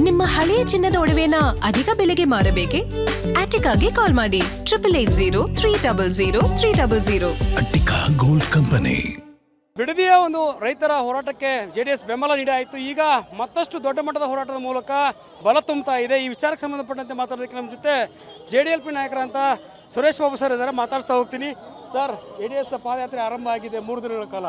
ನಿಮ್ಮ ಹಳೆಯ ಚಿನ್ನದ ಒಡವೆನ ಅಧಿಕ ಬೆಲೆಗೆ ಮಾರಬೇಕೆ? ಆಟಿಕಾಗೆ ಕಾಲ್ ಮಾಡಿ 8880 ಅಟ್ಟಿಕಾ ಗೋಲ್ಡ್ ಕಂಪನಿ. ಬಿಡದಿಯ ಒಂದು ರೈತರ ಹೋರಾಟಕ್ಕೆ ಜೆಡಿಎಸ್ ಬೆಂಬಲ ನೀಡಾಯಿತು. ಈಗ ಮತ್ತಷ್ಟು ದೊಡ್ಡ ಮಟ್ಟದ ಹೋರಾಟದ ಮೂಲಕ ಬಲ ತುಂಬುತ್ತಾ ಇದೆ. ಈ ವಿಚಾರಕ್ಕೆ ಸಂಬಂಧಪಟ್ಟಂತೆ ಮಾತಾಡೋದಕ್ಕೆ ನಮ್ಮ ಜೊತೆ JDLP ನಾಯಕರಂತ ಸುರೇಶ್ ಬಾಬು ಸರ್ ಇದ್ದಾರೆ. ಮಾತಾಡ್ತಾ ಹೋಗ್ತೀನಿ. ಸರ್, JDS ಪಾದಯಾತ್ರೆ ಆರಂಭ ಆಗಿದೆ 3 ದಿನಗಳ ಕಾಲ.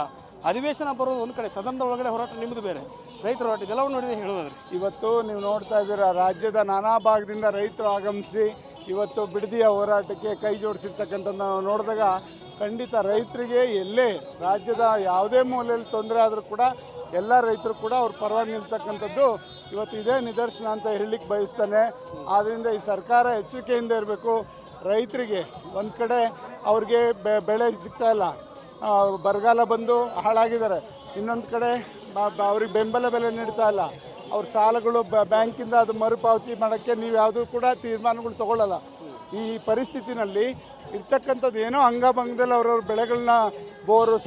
ಅಧಿವೇಶನ ಬರೋದು ಒಂದು ಕಡೆ, ಸದನದ ಒಳಗಡೆ ಹೋರಾಟ ನಿಮ್ಮದು ಬೇರೆ, ರೈತರ ಹೋರಾಟ ಇದೆಲ್ಲವನ್ನು ನೋಡಿದ್ರೆ ಹೇಳೋದಾದ್ರೆ ಇವತ್ತು ನೀವು ನೋಡ್ತಾ ಇದ್ದೀರಾ, ರಾಜ್ಯದ ನಾನಾ ಭಾಗದಿಂದ ರೈತರು ಆಗಮಿಸಿ ಇವತ್ತು ಬಿಡದಿಯ ಹೋರಾಟಕ್ಕೆ ಕೈ ಜೋಡಿಸಿರ್ತಕ್ಕಂಥದ್ದು ನಾವು ನೋಡಿದಾಗ ಖಂಡಿತ ರೈತರಿಗೆ ಎಲ್ಲೇ ರಾಜ್ಯದ ಯಾವುದೇ ಮೂಲೆಯಲ್ಲಿ ತೊಂದರೆ ಆದರೂ ಕೂಡ ಎಲ್ಲ ರೈತರು ಕೂಡ ಅವ್ರ ಪರವಾಗಿ ನಿಲ್ತಕ್ಕಂಥದ್ದು ಇವತ್ತು ಇದೇ ನಿದರ್ಶನ ಅಂತ ಹೇಳಲಿಕ್ಕೆ ಬಯಸ್ತಾನೆ. ಆದ್ದರಿಂದ ಈ ಸರ್ಕಾರ ಎಚ್ಚರಿಕೆಯಿಂದ ಇರಬೇಕು. ರೈತರಿಗೆ ಒಂದು ಕಡೆ ಅವ್ರಿಗೆ ಬೆಳೆ ಸಿಗ್ತಾ ಇಲ್ಲ, ಬರಗಾಲ ಬಂದು ಹಾಳಾಗಿದ್ದಾರೆ. ಇನ್ನೊಂದು ಕಡೆ ಅವ್ರಿಗೆ ಬೆಂಬಲ ಬೆಲೆ ನೀಡ್ತಾ ಇಲ್ಲ. ಅವ್ರ ಸಾಲಗಳು ಬ್ಯಾಂಕಿಂದ ಅದು ಮರುಪಾವತಿ ಮಾಡೋಕ್ಕೆ ನೀವು ಯಾವುದೂ ಕೂಡ ತೀರ್ಮಾನಗಳು ತೊಗೊಳ್ಳಲ್ಲ. ಈ ಪರಿಸ್ಥಿತಿನಲ್ಲಿ ಇರ್ತಕ್ಕಂಥದ್ದು ಏನೋ ಅಂಗಭಂಗದಲ್ಲಿ ಅವ್ರವ್ರ ಬೆಳೆಗಳನ್ನ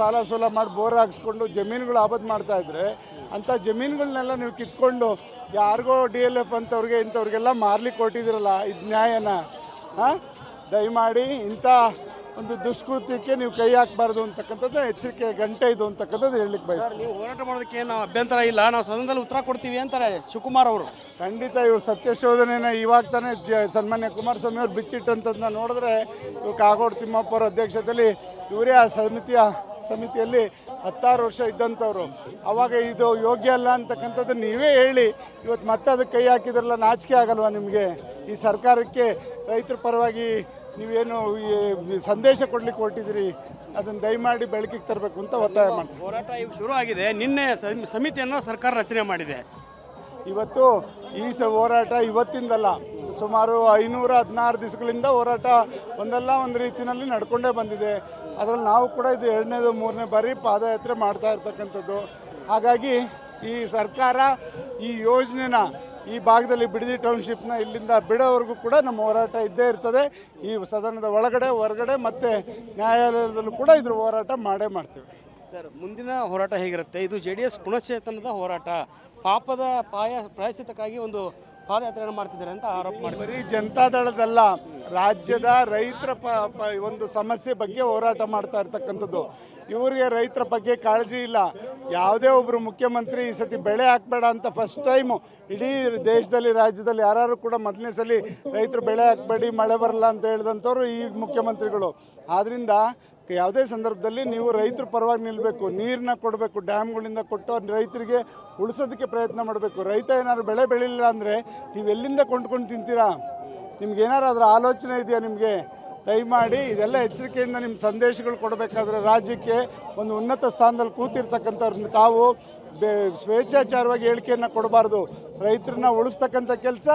ಸಾಲ ಸೋಲ ಮಾಡಿ ಬೋರ್ ಹಾಕ್ಸ್ಕೊಂಡು ಜಮೀನುಗಳು ಆಬದು ಮಾಡ್ತಾಯಿದ್ರೆ ಅಂಥ ಜಮೀನುಗಳನ್ನೆಲ್ಲ ನೀವು ಕಿತ್ಕೊಂಡು ಯಾರಿಗೋ DLF ಅಂತವ್ರಿಗೆ ಇಂಥವ್ರಿಗೆಲ್ಲ ಮಾರ್ಲಿಕ್ಕೆ ಕೊಟ್ಟಿದ್ದೀರಲ್ಲ, ಇದು ನ್ಯಾಯನ? ದಯಮಾಡಿ ಇಂಥ ಒಂದು ದುಷ್ಕೃತ್ಯಕ್ಕೆ ನೀವು ಕೈ ಹಾಕಬಾರ್ದು ಅಂತಕ್ಕಂಥದ್ದು ಎಚ್ಚರಿಕೆ ಗಂಟೆ ಇದು ಅಂತಕ್ಕಂಥದ್ದು ಹೇಳಲಿಕ್ಕೆ ಬಯಸ್ತಾರೆ. ನೀವು ಹೋರಾಟ ಮಾಡೋದಕ್ಕೆ ನಾವು ಅಭ್ಯಂತರ ಇಲ್ಲ, ನಾವು ಸದನದಲ್ಲಿ ಉತ್ತರ ಕೊಡ್ತೀವಿ ಅಂತಾರೆ ಶಿವಕುಮಾರ್ ಅವರು. ಖಂಡಿತ ಇವ್ರು ಸತ್ಯಶೋಧನೆನ ಇವಾಗ ತಾನೇ ಸನ್ಮಾನ್ಯ ಕುಮಾರಸ್ವಾಮಿ ಅವ್ರು ಬಿಚ್ಚಿಟ್ಟಂಥದ್ದನ್ನ ನೋಡಿದ್ರೆ ಇವಾಗ ಕಾಗೋಡು ತಿಮ್ಮಪ್ಪ ಅವರ ಅಧ್ಯಕ್ಷತೆಯಲ್ಲಿ ಇವರೇ ಆ ಸಮಿತಿಯಲ್ಲಿ 16 ವರ್ಷ ಇದ್ದಂಥವ್ರು. ಆವಾಗ ಇದು ಯೋಗ್ಯ ಅಲ್ಲ ಅಂತಕ್ಕಂಥದ್ದು ನೀವೇ ಹೇಳಿ ಇವತ್ತು ಮತ್ತೆ ಅದಕ್ಕೆ ಕೈ ಹಾಕಿದ್ರಲ್ಲ, ನಾಚಿಕೆ ಆಗಲ್ವಾ ನಿಮಗೆ? ಈ ಸರ್ಕಾರಕ್ಕೆ ರೈತರ ಪರವಾಗಿ ನೀವೇನು ಸಂದೇಶ ಕೊಡ್ಲಿಕ್ಕೆ ಹೊರಟಿದ್ದೀರಿ, ಅದನ್ನು ದಯಮಾಡಿ ಬೆಳಕಿಗೆ ತರಬೇಕು ಅಂತ ಒತ್ತಾಯ ಮಾಡ್ತೀವಿ. ಹೋರಾಟ ಈಗ ಶುರು ಆಗಿದೆ. ನಿನ್ನೆ ಸಮಿತಿಯನ್ನು ಸರ್ಕಾರ ರಚನೆ ಮಾಡಿದೆ. ಇವತ್ತು ಈ ಹೋರಾಟ ಇವತ್ತಿಂದಲ್ಲ, ಸುಮಾರು 516 ದಿವಸಗಳಿಂದ ಹೋರಾಟ ಒಂದಲ್ಲ ಒಂದು ರೀತಿಯಲ್ಲಿ ನಡ್ಕೊಂಡೇ ಬಂದಿದೆ. ಅದರಲ್ಲಿ ನಾವು ಕೂಡ ಇದು 2ನೇ 3ನೇ ಬಾರಿ ಪಾದಯಾತ್ರೆ ಮಾಡ್ತಾ ಇರ್ತಕ್ಕಂಥದ್ದು. ಹಾಗಾಗಿ ಈ ಸರ್ಕಾರ ಈ ಯೋಜನೆನ ಈ ಭಾಗದಲ್ಲಿ ಬಿಡದಿ ಟೌನ್ಶಿಪ್ನ ಇಲ್ಲಿಂದ ಬಿಡೋವರೆಗೂ ಕೂಡ ನಮ್ಮ ಹೋರಾಟ ಇದ್ದೇ ಇರ್ತದೆ. ಈ ಸದನದ ಒಳಗಡೆ ಹೊರಗಡೆ ಮತ್ತು ನ್ಯಾಯಾಲಯದಲ್ಲೂ ಕೂಡ ಇದ್ರ ಹೋರಾಟ ಮಾಡೇ ಮಾಡ್ತೀವಿ. ಸರ್, ಮುಂದಿನ ಹೋರಾಟ ಹೇಗಿರುತ್ತೆ? ಇದು JDS ಪುನಶ್ಚೇತನದ ಹೋರಾಟ, ಪಾಪದ ಪ್ರಾಯಶ್ಚಿತ್ತಕ್ಕಾಗಿ ಒಂದು ಪಾದಯಾತ್ರೆಯನ್ನು ಮಾಡ್ತಿದ್ದಾರೆ ಅಂತ ಆರೋಪ ಮಾಡಿ. ಬರೀ ಜನತಾದಳದಲ್ಲ, ರಾಜ್ಯದ ರೈತರ ಒಂದು ಸಮಸ್ಯೆ ಬಗ್ಗೆ ಹೋರಾಟ ಮಾಡ್ತಾ ಇರ್ತಕ್ಕಂಥದ್ದು. ಇವರಿಗೆ ರೈತರ ಬಗ್ಗೆ ಕಾಳಜಿ ಇಲ್ಲ. ಯಾವುದೇ ಒಬ್ಬರು ಮುಖ್ಯಮಂತ್ರಿ ಈ ಸತಿ ಬೆಳೆ ಹಾಕಬೇಡ ಅಂತ ಫಸ್ಟ್ ಟೈಮು ಇಡೀ ದೇಶದಲ್ಲಿ ರಾಜ್ಯದಲ್ಲಿ ಯಾರು ಕೂಡ ಮೊದಲನೇ ಸಲ ರೈತರು ಬೆಳೆ ಹಾಕಬೇಡಿ ಮಳೆ ಬರಲ್ಲ ಅಂತ ಹೇಳಿದಂಥವ್ರು ಈ ಮುಖ್ಯಮಂತ್ರಿಗಳು. ಆದ್ದರಿಂದ ಯಾವುದೇ ಸಂದರ್ಭದಲ್ಲಿ ನೀವು ರೈತರ ಪರವಾಗಿ ನಿಲ್ಲಬೇಕು, ನೀರನ್ನ ಕೊಡಬೇಕು, ಡ್ಯಾಮ್ಗಳಿಂದ ಕೊಟ್ಟು ರೈತರಿಗೆ ಉಳಿಸೋದಕ್ಕೆ ಪ್ರಯತ್ನ ಮಾಡಬೇಕು. ರೈತ ಏನಾದ್ರು ಬೆಳೆ ಬೆಳಿಲಿಲ್ಲ ಅಂದರೆ ನೀವು ಎಲ್ಲಿಂದ ಕೊಂಡ್ಕೊಂಡು ತಿಂತೀರಾ? ನಿಮ್ಗೇನಾರು ಅದರ ಆಲೋಚನೆ ಇದೆಯಾ ನಿಮಗೆ? ದಯಮಾಡಿ ಇದೆಲ್ಲ ಎಚ್ಚರಿಕೆಯಿಂದ ನಿಮ್ಮ ಸಂದೇಶಗಳು ಕೊಡಬೇಕಾದ್ರೆ ರಾಜ್ಯಕ್ಕೆ ಒಂದು ಉನ್ನತ ಸ್ಥಾನದಲ್ಲಿ ಕೂತಿರ್ತಕ್ಕಂಥವ್ರನ್ನ ತಾವು ಸ್ವೇಚ್ಛಾಚಾರವಾಗಿ ಹೇಳಿಕೆಯನ್ನು ಕೊಡಬಾರ್ದು. ರೈತರನ್ನ ಉಳಿಸ್ತಕ್ಕಂಥ ಕೆಲಸ,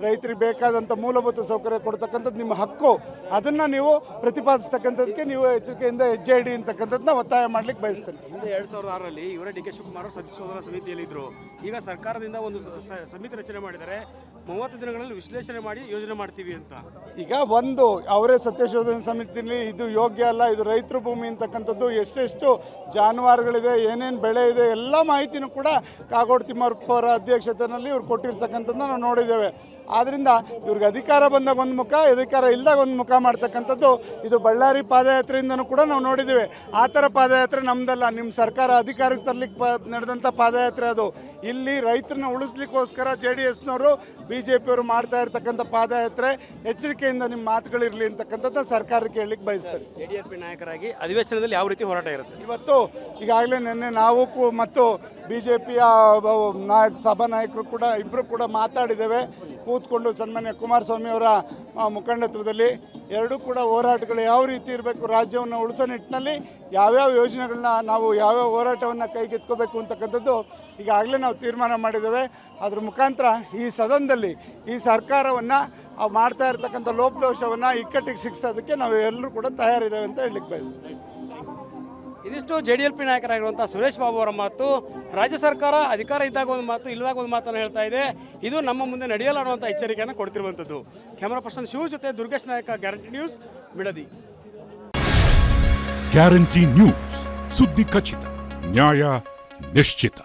ರೈತರಿಗೆ ಬೇಕಾದಂಥ ಮೂಲಭೂತ ಸೌಕರ್ಯ ಕೊಡ್ತಕ್ಕಂಥದ್ದು ನಿಮ್ಮ ಹಕ್ಕು. ಅದನ್ನು ನೀವು ಪ್ರತಿಪಾದಿಸ್ತಕ್ಕಂಥದ್ದಕ್ಕೆ ನೀವು ಎಚ್ಚರಿಕೆಯಿಂದ ಹೆಜ್ಜೆ ಇಡಿ ಅಂತಕ್ಕಂಥದ್ದನ್ನ ಒತ್ತಾಯ ಮಾಡ್ಲಿಕ್ಕೆ ಬಯಸ್ತೇನೆ. ಹಿಂದೆ 2006ರಲ್ಲಿ ಇವರೇ DK ಶಿವಕುಮಾರ್ ಸದಸ್ಯ ಸಮಿತಿಯಲ್ಲಿದ್ದರು. ಈಗ ಸರ್ಕಾರದಿಂದ ಒಂದು ಸಮಿತಿ ರಚನೆ ಮಾಡಿದ್ದಾರೆ. 30 ದಿನಗಳಲ್ಲಿ ವಿಶ್ಲೇಷಣೆ ಮಾಡಿ ಯೋಜನೆ ಮಾಡ್ತೀವಿ ಅಂತ. ಈಗ ಒಂದು ಅವರೇ ಸತ್ಯಶೋಧನೆ ಸಮಿತಿಯಲ್ಲಿ ಇದು ಯೋಗ್ಯ ಅಲ್ಲ, ಇದು ರೈತರ ಭೂಮಿ ಅಂತಕ್ಕಂಥದ್ದು, ಎಷ್ಟೆಷ್ಟು ಜಾನುವಾರುಗಳಿದೆ, ಏನೇನು ಬೆಳೆ ಇದೆ ಎಲ್ಲ ಮಾಹಿತಿನೂ ಕೂಡ ಕಾಗೋಡು ತಿಮ್ಮಪ್ಪ ಅವರ ಅಧ್ಯಕ್ಷತೆಯಲ್ಲಿ ಇವ್ರು ಕೊಟ್ಟಿರ್ತಕ್ಕಂಥದ್ದನ್ನ ನಾವು ನೋಡಿದ್ದೇವೆ. ಆದ್ದರಿಂದ ಇವ್ರಿಗೆ ಅಧಿಕಾರ ಬಂದಾಗ ಒಂದು ಮುಖ, ಅಧಿಕಾರ ಇಲ್ಲದಾಗ ಒಂದು ಮುಖ ಮಾಡ್ತಕ್ಕಂಥದ್ದು ಇದು ಬಳ್ಳಾರಿ ಪಾದಯಾತ್ರೆಯಿಂದನೂ ಕೂಡ ನಾವು ನೋಡಿದ್ದೇವೆ. ಆ ಥರ ಪಾದಯಾತ್ರೆ ನಮ್ಮದಲ್ಲ, ನಿಮ್ಮ ಸರ್ಕಾರ ಅಧಿಕಾರಕ್ಕೆ ತರಲಿಕ್ಕೆ ನಡೆದಂಥ ಪಾದಯಾತ್ರೆ ಅದು. ಇಲ್ಲಿ ರೈತರನ್ನ ಉಳಿಸ್ಲಿಕ್ಕೋಸ್ಕರ JDSನವರು BJPಯವರು ಮಾಡ್ತಾ ಇರ್ತಕ್ಕಂಥ ಪಾದಯಾತ್ರೆ. ಎಚ್ಚರಿಕೆಯಿಂದ ನಿಮ್ಮ ಮಾತುಗಳಿರಲಿ ಅಂತಕ್ಕಂಥದ್ದು ಸರ್ಕಾರಕ್ಕೆ ಹೇಳಲಿಕ್ಕೆ ಬಯಸ್ತಾರೆ. JDLP ನಾಯಕರಾಗಿ ಅಧಿವೇಶನದಲ್ಲಿ ಯಾವ ರೀತಿ ಹೋರಾಟ ಇರುತ್ತೆ? ಇವತ್ತು ಈಗಾಗಲೇ ನಿನ್ನೆ ನಾವು ಮತ್ತು BJPಯ ಸಭಾ ನಾಯಕರು ಕೂಡ ಇಬ್ಬರು ಕೂಡ ಮಾತಾಡಿದ್ದೇವೆ ಕೂತ್ಕೊಂಡು ಸನ್ಮಾನ್ಯ ಕುಮಾರಸ್ವಾಮಿ ಅವರ ಮುಖಂಡತ್ವದಲ್ಲಿ. ಎರಡೂ ಕೂಡ ಹೋರಾಟಗಳು ಯಾವ ರೀತಿ ಇರಬೇಕು, ರಾಜ್ಯವನ್ನು ಉಳಿಸೋ ನಿಟ್ಟಿನಲ್ಲಿ ಯಾವ್ಯಾವ ಯೋಜನೆಗಳನ್ನ ನಾವು ಯಾವ್ಯಾವ ಹೋರಾಟವನ್ನು ಕೈಗೆತ್ಕೋಬೇಕು ಅಂತಕ್ಕಂಥದ್ದು ಈಗಾಗಲೇ ನಾವು ತೀರ್ಮಾನ ಮಾಡಿದ್ದೇವೆ. ಅದ್ರ ಮುಖಾಂತರ ಈ ಸದನದಲ್ಲಿ ಈ ಸರ್ಕಾರವನ್ನು ಮಾಡ್ತಾ ಇರ್ತಕ್ಕಂಥ ಲೋಪದೋಷವನ್ನು ಇಕ್ಕಟ್ಟಿಗೆ ಸಿಕ್ಸೋದಕ್ಕೆ ನಾವು ಎಲ್ಲರೂ ಕೂಡ ತಯಾರಿದ್ದೇವೆ ಅಂತ ಹೇಳಲಿಕ್ಕೆ ಬಯಸ್ತೀವಿ. ಇದಿಷ್ಟು JDLP ನಾಯಕರಾಗಿರುವಂಥ ಸುರೇಶ್ ಬಾಬು ಅವರ ಮಾತು. ರಾಜ್ಯ ಸರ್ಕಾರ ಅಧಿಕಾರ ಇದ್ದಾಗ ಒಂದು ಮಾತು, ಇಲ್ಲದಾಗ ಒಂದು ಮಾತನ್ನು ಹೇಳ್ತಾ ಇದೆ. ಇದು ನಮ್ಮ ಮುಂದೆ ನಡೆಯಲ್ಲ ಅನ್ನುವಂಥ ಎಚ್ಚರಿಕೆಯನ್ನು ಕೊಡ್ತಿರುವಂಥದ್ದು. ಕ್ಯಾಮರಾ ಪರ್ಸನ್ ಶಿವ ಜೊತೆ ದುರ್ಗೇಶ್ ನಾಯಕ, guarantee news, Bidadi. Guarantee news, ಸುದ್ದಿ ಖಚಿತ, ನ್ಯಾಯ ನಿಶ್ಚಿತ.